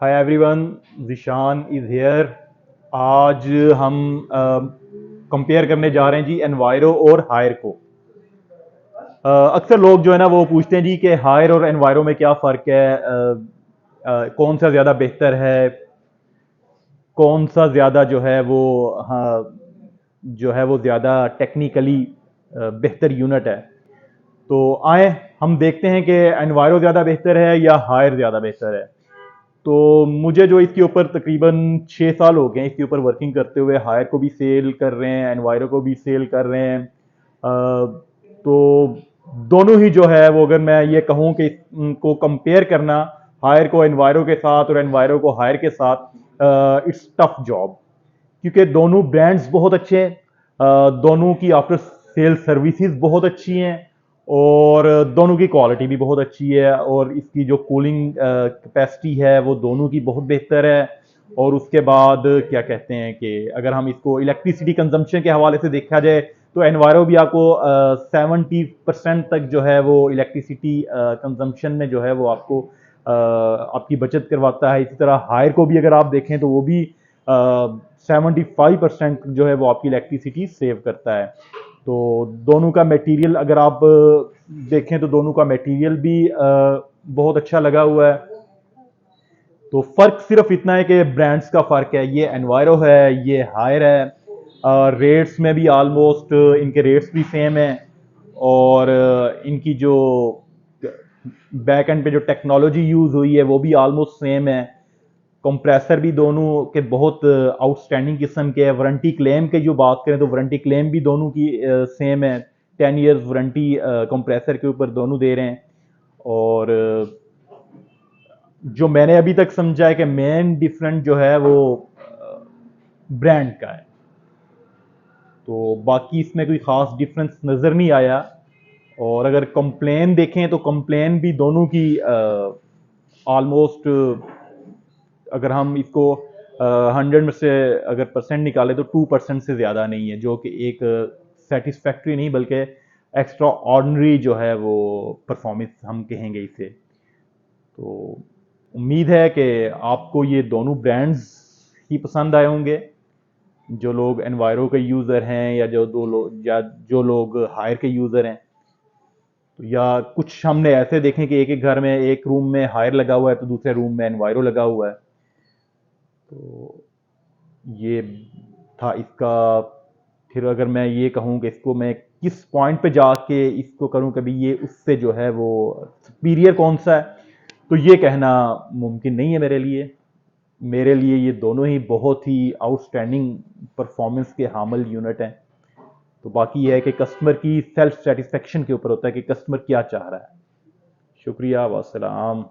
Hi everyone, Zeeshan is here. आज हम compare करने जा रहे हैं जी एनवायरो और हायर को। अक्सर लोग जो है ना वो पूछते हैं जी कि हायर और एनवायरो में क्या फ़र्क है, कौन सा ज़्यादा बेहतर है, कौन सा ज़्यादा जो है वो हाँ, जो है वो ज़्यादा टेक्निकली बेहतर यूनिट है। तो आए हम देखते हैं कि एनवायरो ज़्यादा बेहतर है या हायर ज़्यादा बेहतर है। तो मुझे जो इसके ऊपर तकरीबन 6 साल हो गए हैं इसके ऊपर वर्किंग करते हुए, हायर को भी सेल कर रहे हैं, एनवायरो को भी सेल कर रहे हैं। तो दोनों ही जो है वो, अगर मैं ये कहूँ कि इनको कंपेयर करना हायर को एनवायरो के साथ और एनवायरो को हायर के साथ, इट्स टफ जॉब, क्योंकि दोनों ब्रांड्स बहुत अच्छे हैं, दोनों की आफ्टर सेल सर्विसेज बहुत अच्छी हैं और दोनों की क्वालिटी भी बहुत अच्छी है, और इसकी जो कूलिंग कैपेसिटी है वो दोनों की बहुत बेहतर है। और उसके बाद क्या कहते हैं कि अगर हम इसको इलेक्ट्रिसिटी कंजम्पशन के हवाले से देखा जाए तो एनवायरो भी आपको 70% तक जो है वो इलेक्ट्रिसिटी कंजम्पशन में जो है वो आपको आपकी बचत करवाता है। इसी तरह हायर को भी अगर आप देखें तो वो भी 75% जो है वो आपकी इलेक्ट्रिसिटी सेव करता है। तो दोनों का मटेरियल अगर आप देखें तो दोनों का मटेरियल भी बहुत अच्छा लगा हुआ है। तो फर्क सिर्फ इतना है कि ब्रांड्स का फर्क है, ये एनवायरो है, ये हायर है। रेट्स में भी ऑलमोस्ट इनके रेट्स भी सेम है, और इनकी जो बैक एंड पे जो टेक्नोलॉजी यूज हुई है वो भी ऑलमोस्ट सेम है। कंप्रेसर भी दोनों के बहुत आउटस्टैंडिंग किस्म के है। वारंटी क्लेम की जो बात करें तो वारंटी क्लेम भी दोनों की सेम है। 10 years वारंटी कंप्रेसर के ऊपर दोनों दे रहे हैं। और जो मैंने अभी तक समझा है कि मेन डिफरेंट जो है वो ब्रांड का है। तो बाकी इसमें कोई ख़ास डिफरेंस नज़र नहीं आया। और अगर कंप्लेन देखें तो कंप्लेन भी दोनों की ऑलमोस्ट, अगर हम इसको 100 में से अगर परसेंट निकाले तो 2% से ज़्यादा नहीं है, जो कि एक सेटिस्फैक्ट्री नहीं बल्कि एक्स्ट्रा ऑर्डनरी जो है वो परफॉर्मेंस हम कहेंगे इसे। तो उम्मीद है कि आपको ये दोनों ब्रांड्स ही पसंद आए होंगे, जो लोग एनवायरो के यूज़र हैं या जो लोग हायर के यूज़र हैं। तो या कुछ हमने ऐसे देखें कि एक एक घर में एक रूम में हायर लगा हुआ है तो दूसरे रूम में एनवायरो लगा हुआ है। तो ये था इसका। फिर अगर मैं ये कहूँ कि इसको मैं किस पॉइंट पे जाके इसको करूँ कभी ये उससे जो है वो सुपीरियर कौन सा है, तो ये कहना मुमकिन नहीं है मेरे लिए। मेरे लिए ये दोनों ही बहुत ही आउटस्टैंडिंग परफॉर्मेंस के हामिल यूनिट हैं। तो बाकी ये है कि कस्टमर की सेल्फ सेटिस्फेक्शन के ऊपर होता है कि कस्टमर क्या चाह रहा है। शुक्रिया, वस्सलाम।